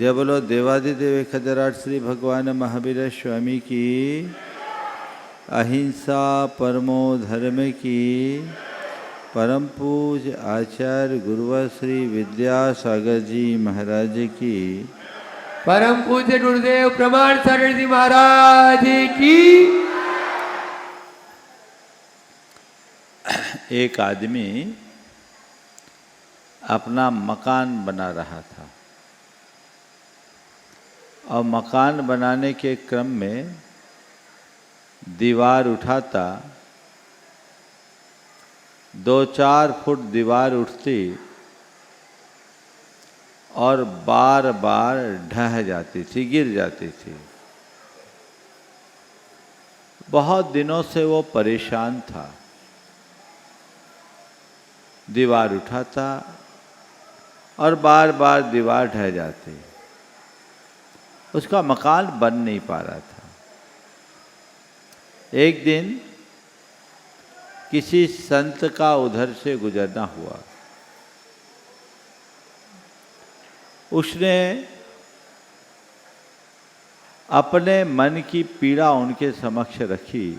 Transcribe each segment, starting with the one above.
जय बोलो देवादिदेव खजराट श्री भगवान महावीर स्वामी की, अहिंसा परमो धर्म की, परम पूज आचार्य गुरुवर श्री विद्यासागर जी महाराज की, परम पूज्य गुरुदेव प्रमाण सागर जी महाराज की। एक आदमी अपना मकान बना रहा था और मकान बनाने के क्रम में दीवार उठाता, 2-4 फुट दीवार उठती और बार बार ढह जाती थी, गिर जाती थी। बहुत दिनों से वो परेशान था। दीवार उठाता और बार बार दीवार ढह जाती, उसका मकान बन नहीं पा रहा था। एक दिन किसी संत का उधर से गुजरना हुआ। उसने अपने मन की पीड़ा उनके समक्ष रखी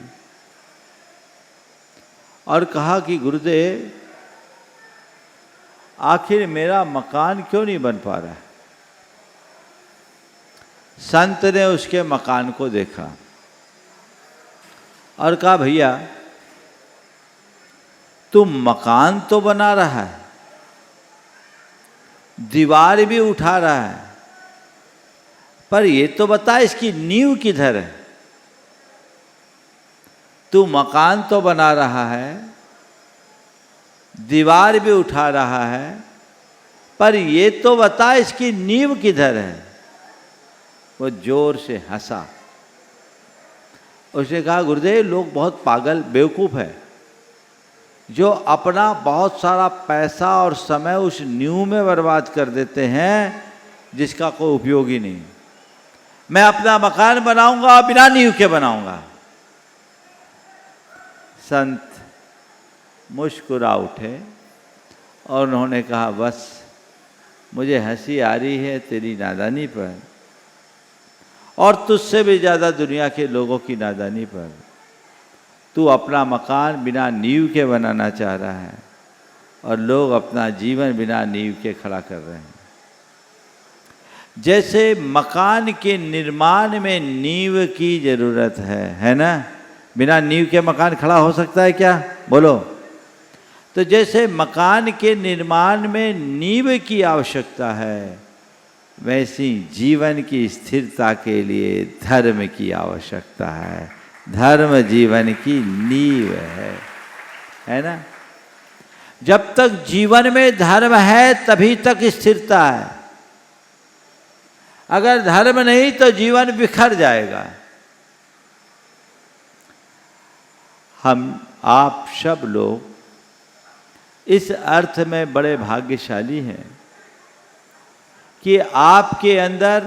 और कहा कि गुरुदेव, आखिर मेरा मकान क्यों नहीं बन पा रहा है? संत ने उसके मकान को देखा और कहा, भैया तू मकान तो बना रहा है, दीवार भी उठा रहा है, पर ये तो बता इसकी नींव किधर है? तू मकान तो बना रहा है, दीवार भी उठा रहा है, पर ये तो बता इसकी नींव किधर है? वो जोर से हंसा। उसने कहा, गुरुदेव लोग बहुत पागल बेवकूफ़ है जो अपना बहुत सारा पैसा और समय उस नींव में बर्बाद कर देते हैं जिसका कोई उपयोग ही नहीं। मैं अपना मकान बनाऊंगा, बिना नींव के बनाऊंगा। संत मुस्कुरा उठे और उन्होंने कहा, बस मुझे हंसी आ रही है तेरी नादानी पर और तुझसे भी ज़्यादा दुनिया के लोगों की नादानी पर। तू अपना मकान बिना नींव के बनाना चाह रहा है और लोग अपना जीवन बिना नींव के खड़ा कर रहे हैं। जैसे मकान के निर्माण में नींव की जरूरत है ना? बिना नींव के मकान खड़ा हो सकता है क्या? बोलो। तो जैसे मकान के निर्माण में नींव की आवश्यकता है, वैसी जीवन की स्थिरता के लिए धर्म की आवश्यकता है। धर्म जीवन की नींव है ना? जब तक जीवन में धर्म है तभी तक स्थिरता है। अगर धर्म नहीं तो जीवन बिखर जाएगा। हम आप सब लोग इस अर्थ में बड़े भाग्यशाली हैं कि आपके अंदर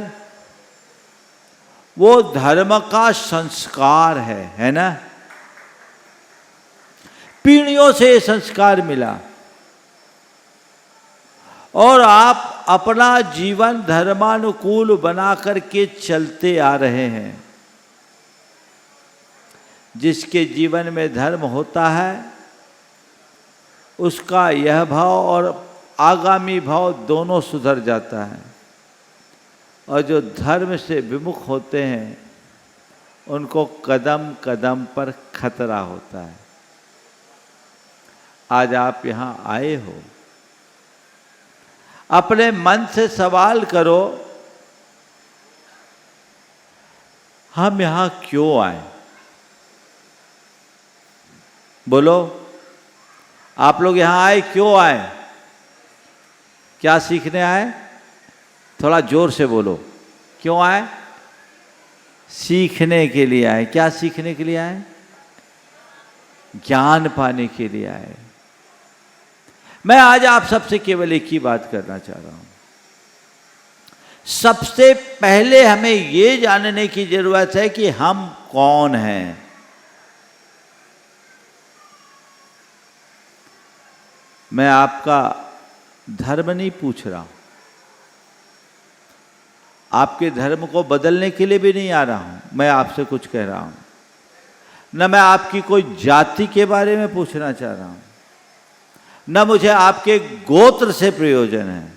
वो धर्म का संस्कार है ना? पीढ़ियों से ये संस्कार मिला और आप अपना जीवन धर्मानुकूल बना करके चलते आ रहे हैं। जिसके जीवन में धर्म होता है उसका यह भाव और आगामी भाव दोनों सुधर जाता है, और जो धर्म से विमुख होते हैं उनको कदम कदम पर खतरा होता है। आज आप यहाँ आए हो, अपने मन से सवाल करो, हम यहाँ क्यों आए? बोलो, आप लोग यहाँ आए क्यों आए? क्या सीखने आए? थोड़ा जोर से बोलो, क्यों आए? सीखने के लिए आए। क्या सीखने के लिए आए? ज्ञान पाने के लिए आए। मैं आज आप सबसे केवल एक ही बात करना चाह रहा हूं। सबसे पहले हमें ये जानने की जरूरत है कि हम कौन हैं। मैं आपका धर्म नहीं पूछ रहा हूं, आपके धर्म को बदलने के लिए भी नहीं आ रहा हूं। मैं आपसे कुछ कह रहा हूं, न मैं आपकी कोई जाति के बारे में पूछना चाह रहा हूं, न मुझे आपके गोत्र से प्रयोजन है।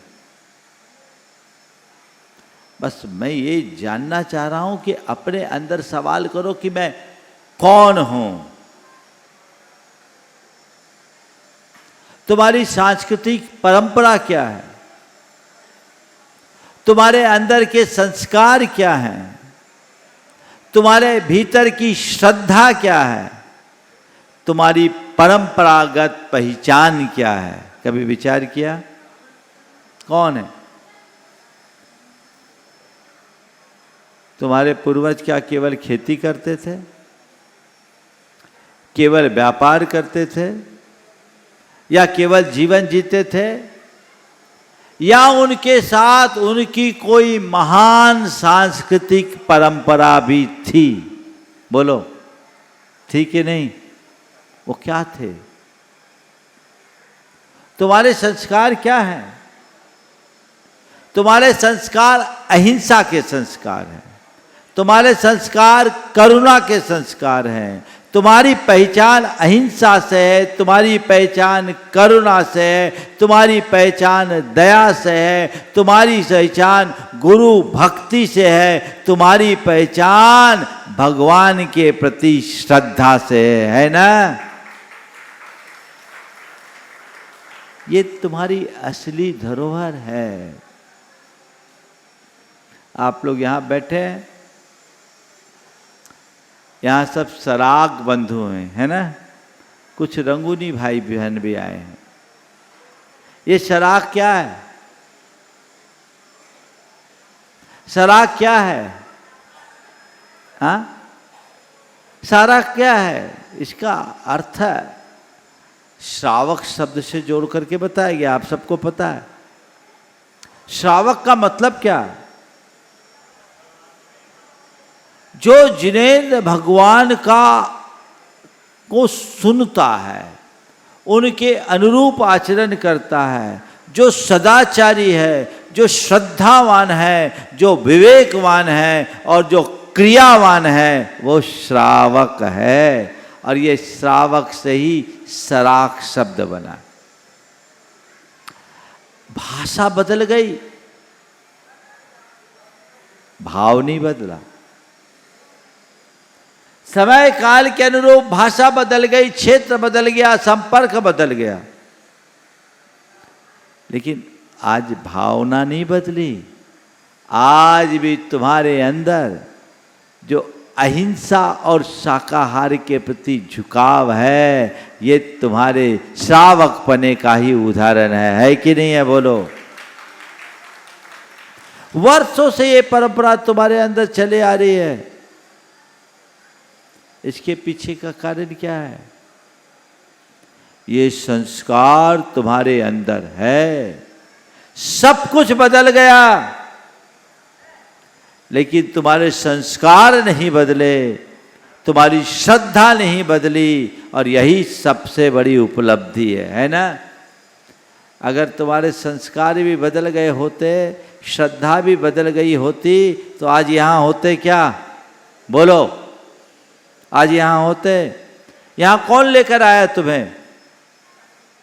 बस मैं ये जानना चाह रहा हूं कि अपने अंदर सवाल करो कि मैं कौन हूं। तुम्हारी सांस्कृतिक परंपरा क्या है? तुम्हारे अंदर के संस्कार क्या हैं? तुम्हारे भीतर की श्रद्धा क्या है? तुम्हारी परंपरागत पहचान क्या है? कभी विचार किया कौन है? तुम्हारे पूर्वज क्या केवल खेती करते थे? केवल व्यापार करते थे? या केवल जीवन जीते थे? या उनके साथ उनकी कोई महान सांस्कृतिक परंपरा भी थी? बोलो, थी कि नहीं? वो क्या थे? तुम्हारे संस्कार क्या हैं? तुम्हारे संस्कार अहिंसा के संस्कार हैं। तुम्हारे संस्कार करुणा के संस्कार हैं। तुम्हारी पहचान अहिंसा से है, तुम्हारी पहचान करुणा से है, तुम्हारी पहचान दया से है, तुम्हारी पहचान गुरु भक्ति से है, तुम्हारी पहचान भगवान के प्रति श्रद्धा से है ना? ये तुम्हारी असली धरोहर है। आप लोग यहां बैठे हैं, यहाँ सब सराग बंधु हैं, है ना? कुछ रंगूनी भाई बहन भी आए हैं। ये सराग क्या है? सराग क्या है? हाँ, सराग क्या है? इसका अर्थ है, श्रावक शब्द से जोड़ करके बताया गया, आप सबको पता है। श्रावक का मतलब क्या है? जो जिनेंद्र भगवान का को सुनता है, उनके अनुरूप आचरण करता है, जो सदाचारी है, जो श्रद्धावान है, जो विवेकवान है और जो क्रियावान है, वो श्रावक है। और ये श्रावक से ही सराक शब्द बना। भाषा बदल गई, भाव नहीं बदला। समय काल के अनुरूप भाषा बदल गई, क्षेत्र बदल गया, संपर्क बदल गया, लेकिन आज भावना नहीं बदली। आज भी तुम्हारे अंदर जो अहिंसा और शाकाहार के प्रति झुकाव है, ये तुम्हारे श्रावक पने का ही उदाहरण है कि नहीं है? बोलो। वर्षों से ये परंपरा तुम्हारे अंदर चले आ रही है। इसके पीछे का कारण क्या है? ये संस्कार तुम्हारे अंदर है। सब कुछ बदल गया, लेकिन तुम्हारे संस्कार नहीं बदले, तुम्हारी श्रद्धा नहीं बदली, और यही सबसे बड़ी उपलब्धि है ना? अगर तुम्हारे संस्कार भी बदल गए होते, श्रद्धा भी बदल गई होती, तो आज यहाँ होते क्या? बोलो, आज यहाँ होते? यहाँ कौन लेकर आया तुम्हें?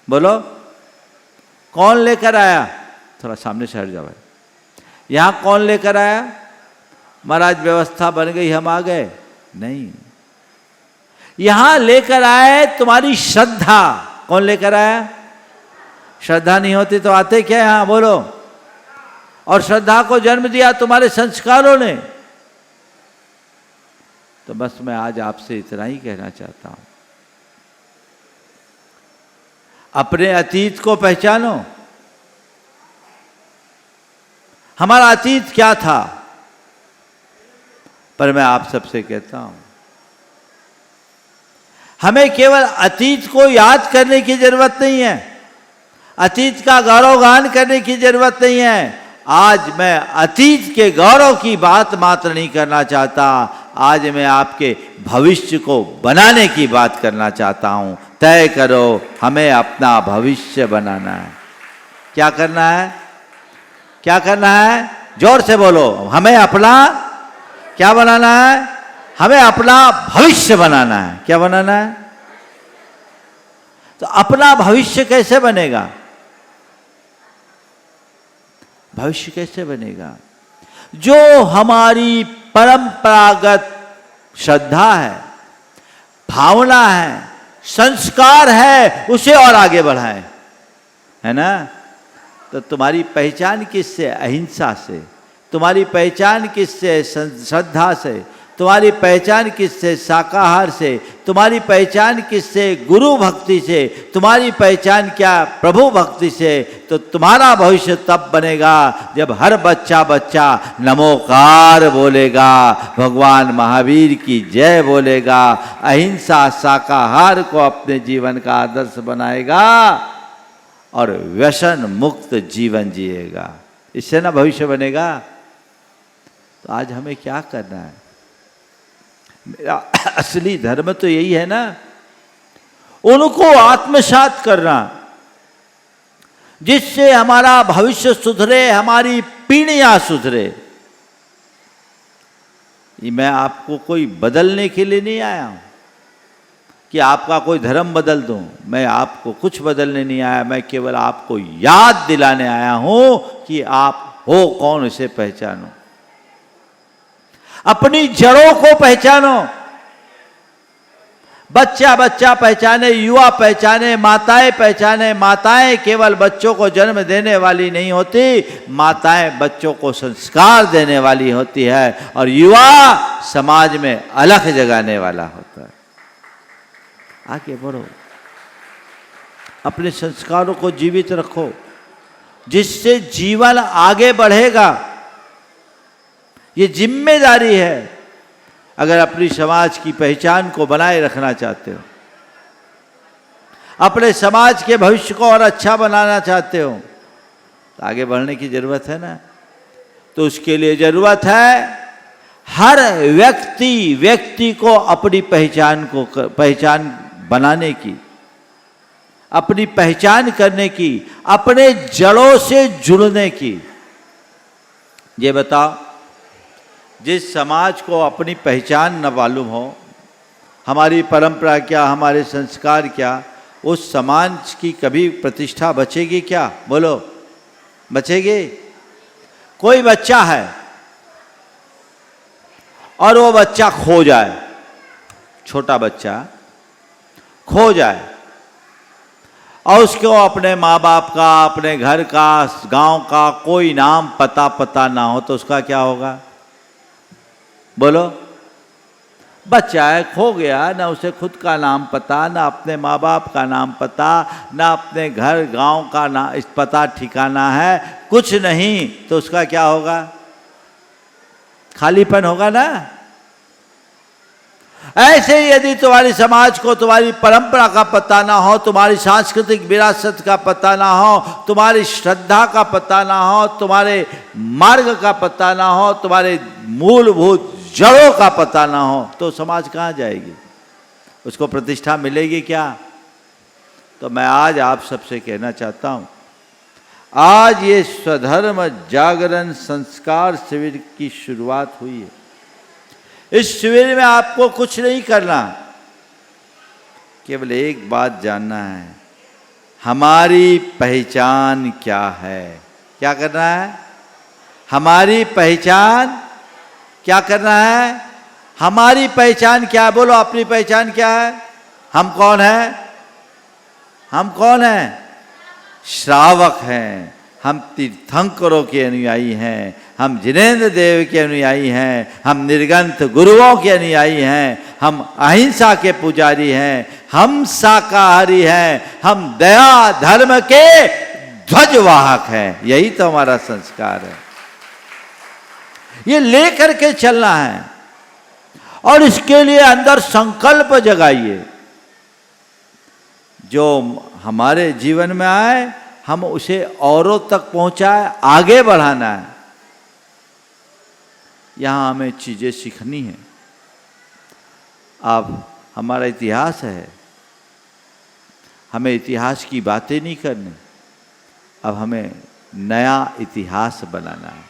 बोलो, कौन लेकर आया? थोड़ा सामने से हट जाओ। यहाँ कौन लेकर आया? महाराज व्यवस्था बन गई, हम आ गए? नहीं, यहां लेकर आए तुम्हारी श्रद्धा। कौन लेकर आया? श्रद्धा नहीं होती तो आते क्या यहां? बोलो। और श्रद्धा को जन्म दिया तुम्हारे संस्कारों ने। तो बस मैं आज आपसे इतना ही कहना चाहता हूं, अपने अतीत को पहचानो। हमारा अतीत क्या था? पर मैं आप सबसे कहता हूं, हमें केवल अतीत को याद करने की जरूरत नहीं है, अतीत का गौरवगान करने की जरूरत नहीं है। आज मैं अतीत के गौरव की बात मात्र नहीं करना चाहता, आज मैं आपके भविष्य को बनाने की बात करना चाहता हूं। तय करो, हमें अपना भविष्य बनाना है। क्या करना है? क्या करना है? जोर से बोलो, हमें अपना क्या बनाना है? हमें अपना भविष्य बनाना है। क्या बनाना है? तो अपना भविष्य कैसे बनेगा? भविष्य कैसे बनेगा? जो हमारी परंपरागत श्रद्धा है, भावना है, संस्कार है, उसे और आगे बढ़ाएं, है ना? तो तुम्हारी पहचान किससे? अहिंसा से। तुम्हारी पहचान किससे? श्रद्धा से। तुम्हारी पहचान किससे? शाकाहार से। तुम्हारी पहचान किससे? गुरु भक्ति से। तुम्हारी पहचान क्या? प्रभु भक्ति से। तो तुम्हारा भविष्य तब बनेगा जब हर बच्चा बच्चा नमोकार बोलेगा, भगवान महावीर की जय बोलेगा, अहिंसा शाकाहार को अपने जीवन का आदर्श बनाएगा और व्यसन मुक्त जीवन जिएगा। इससे ना भविष्य बनेगा। तो आज हमें क्या करना है? मेरा असली धर्म तो यही है ना, उनको आत्मसात करना, जिससे हमारा भविष्य सुधरे, हमारी पीढ़ियां सुधरे। ये मैं आपको कोई बदलने के लिए नहीं आया हूं कि आपका कोई धर्म बदल दूं। मैं आपको कुछ बदलने नहीं आया, मैं केवल आपको याद दिलाने आया हूं कि आप हो कौन, इसे पहचानो, अपनी जड़ों को पहचानो। बच्चा बच्चा पहचाने, युवा पहचाने, माताएं पहचाने। माताएं केवल बच्चों को जन्म देने वाली नहीं होती, माताएं बच्चों को संस्कार देने वाली होती है, और युवा समाज में अलख जगाने वाला होता है। आगे बढ़ो, अपने संस्कारों को जीवित रखो, जिससे जीवन आगे बढ़ेगा। ये जिम्मेदारी है। अगर अपनी समाज की पहचान को बनाए रखना चाहते हो, अपने समाज के भविष्य को और अच्छा बनाना चाहते हो, तो आगे बढ़ने की जरूरत है ना। तो उसके लिए जरूरत है हर व्यक्ति को अपनी पहचान बनाने की, अपनी पहचान करने की, अपने जड़ों से जुड़ने की। ये बताओ, जिस समाज को अपनी पहचान न मालूम हो, हमारी परंपरा क्या, हमारे संस्कार क्या, उस समाज की कभी प्रतिष्ठा बचेगी क्या? बोलो, बचेगी? कोई बच्चा है और वो बच्चा खो जाए, छोटा बच्चा खो जाए, और उसको अपने माँ बाप का, अपने घर का, गांव का कोई नाम पता ना हो, तो उसका क्या होगा? बोलो, बच्चा है, खो गया, ना उसे खुद का नाम पता, ना अपने माँ बाप का नाम पता, ना अपने घर गांव का ना इस पता ठिकाना है, कुछ नहीं, तो उसका क्या होगा? खालीपन होगा ना। ऐसे ही यदि तुम्हारी समाज को तुम्हारी परंपरा का पता ना हो, तुम्हारी सांस्कृतिक विरासत का पता ना हो, तुम्हारी श्रद्धा का पता ना हो, तुम्हारे मार्ग का पता ना हो, तुम्हारे मूलभूत जड़ों का पता ना हो, तो समाज कहाँ जाएगी? उसको प्रतिष्ठा मिलेगी क्या? तो मैं आज आप सबसे कहना चाहता हूं, आज ये स्वधर्म जागरण संस्कार शिविर की शुरुआत हुई है। इस शिविर में आपको कुछ नहीं करना, केवल एक बात जानना है, हमारी पहचान क्या है। क्या करना है? हमारी पहचान क्या करना है? हमारी पहचान क्या है? बोलो, अपनी पहचान क्या है? हम कौन हैं? हम कौन हैं? श्रावक हैं, हम तीर्थंकरों के अनुयायी हैं, हम जिनेंद्र देव के अनुयायी हैं, हम निर्गंथ गुरुओं के अनुयायी हैं, हम अहिंसा के पुजारी हैं, हम शाकाहारी हैं, हम दया धर्म के ध्वजवाहक हैं। यही तो हमारा संस्कार है। ये लेकर के चलना है, और इसके लिए अंदर संकल्प जगाइए। जो हमारे जीवन में आए, हम उसे औरों तक पहुंचाए, आगे बढ़ाना है। यहां हमें चीजें सीखनी है। अब हमारा इतिहास है, हमें इतिहास की बातें नहीं करनी, अब हमें नया इतिहास बनाना है।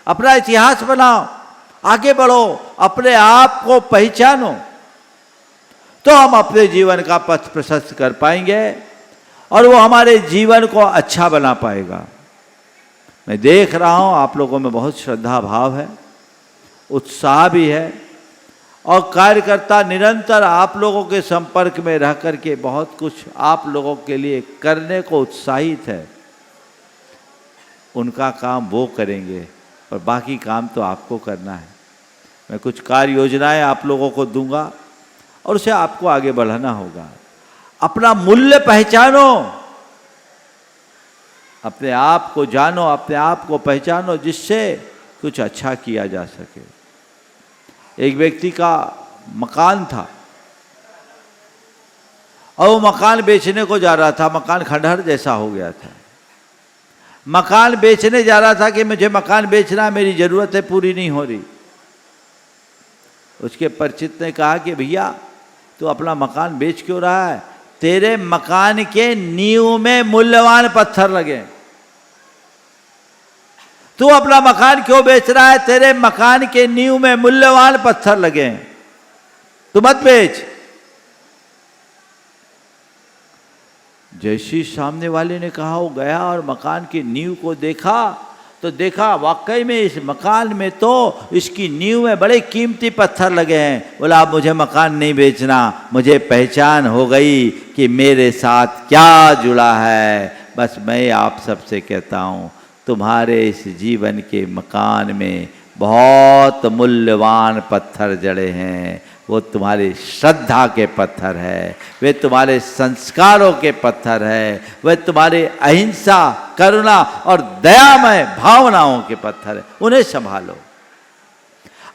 अपना इतिहास बनाओ, आगे बढ़ो, अपने आप को पहचानो, तो हम अपने जीवन का पथ प्रशस्त कर पाएंगे और वो हमारे जीवन को अच्छा बना पाएगा। मैं देख रहा हूँ आप लोगों में बहुत श्रद्धा भाव है, उत्साह भी है, और कार्यकर्ता निरंतर आप लोगों के संपर्क में रह करके बहुत कुछ आप लोगों के लिए करने को उत्साहित है। उनका काम वो करेंगे, पर बाकी काम तो आपको करना है। मैं कुछ कार्य योजनाएं आप लोगों को दूंगा और उसे आपको आगे बढ़ाना होगा। अपना मूल्य पहचानो, अपने आप को जानो, अपने आप को पहचानो, जिससे कुछ अच्छा किया जा सके। एक व्यक्ति का मकान था और वो मकान बेचने को जा रहा था। मकान खंडहर जैसा हो गया था। मकान बेचने जा रहा था कि मुझे मकान बेचना, मेरी ज़रूरतें पूरी नहीं हो रही। उसके परिचित ने कहा कि भैया तू अपना मकान बेच क्यों रहा है? तेरे मकान के नींव में मूल्यवान पत्थर लगे। तू अपना मकान क्यों बेच रहा है? तेरे मकान के नींव में मूल्यवान पत्थर लगे, तू मत बेच। जैसी सामने वाले ने कहा, वो गया और मकान की नींव को देखा तो देखा वाकई में इस मकान में तो इसकी नींव में बड़े कीमती पत्थर लगे हैं। बोला अब मुझे मकान नहीं बेचना, मुझे पहचान हो गई कि मेरे साथ क्या जुड़ा है। बस मैं आप सबसे कहता हूँ, तुम्हारे इस जीवन के मकान में बहुत मूल्यवान पत्थर जड़े हैं। वो तुम्हारी श्रद्धा के पत्थर है, वे तुम्हारे संस्कारों के पत्थर है, वे तुम्हारे अहिंसा, करुणा और दयामय भावनाओं के पत्थर है। उन्हें संभालो।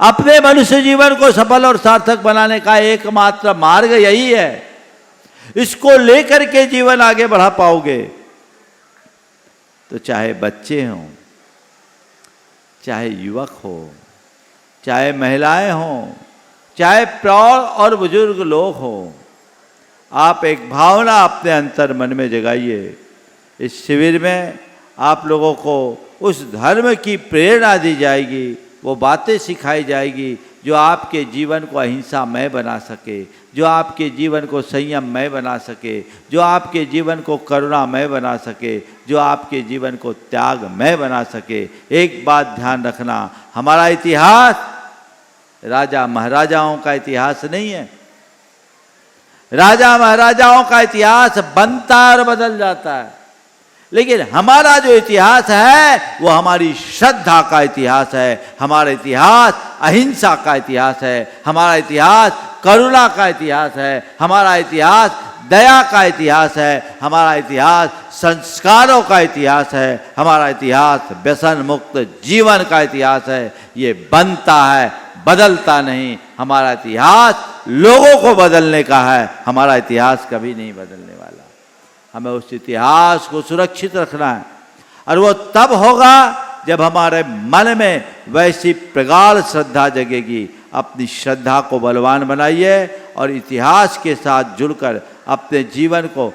अपने मनुष्य जीवन को सफल और सार्थक बनाने का एकमात्र मार्ग यही है। इसको लेकर के जीवन आगे बढ़ा पाओगे तो चाहे बच्चे हों, चाहे युवक हो, चाहे महिलाएं हों, चाहे प्रौढ़ और बुजुर्ग लोग हों, आप एक भावना अपने अंतर मन में जगाइए। इस शिविर में आप लोगों को उस धर्म की प्रेरणा दी जाएगी, वो बातें सिखाई जाएगी जो आपके जीवन को अहिंसामय बना सके, जो आपके जीवन को संयममय बना सके, जो आपके जीवन को करुणामय बना सके, जो आपके जीवन को त्यागमय बना सके। एक बात ध्यान रखना, हमारा इतिहास राजा महाराजाओं का इतिहास नहीं है। राजा महाराजाओं का इतिहास बनता और बदल जाता है, लेकिन हमारा जो इतिहास है वो हमारी श्रद्धा का इतिहास है। हमारा इतिहास अहिंसा का इतिहास है, हमारा इतिहास करुणा का इतिहास है, हमारा इतिहास दया का इतिहास है, हमारा इतिहास संस्कारों का इतिहास है, हमारा इतिहास व्यसन मुक्त जीवन का इतिहास है। ये बनता है, बदलता नहीं। हमारा इतिहास लोगों को बदलने का है, हमारा इतिहास कभी नहीं बदलने वाला। हमें उस इतिहास को सुरक्षित रखना है, और वो तब होगा जब हमारे मन में वैसी प्रगाढ़ श्रद्धा जगेगी। अपनी श्रद्धा को बलवान बनाइए और इतिहास के साथ जुड़कर अपने जीवन को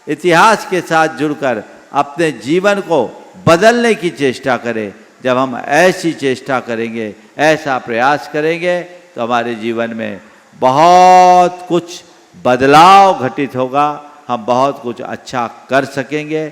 इतिहास के साथ जुड़कर अपने जीवन को बदलने की चेष्टा करें। जब हम ऐसी चेष्टा करेंगे, ऐसा प्रयास करेंगे, तो हमारे जीवन में बहुत कुछ बदलाव घटित होगा। हम बहुत कुछ अच्छा कर सकेंगे।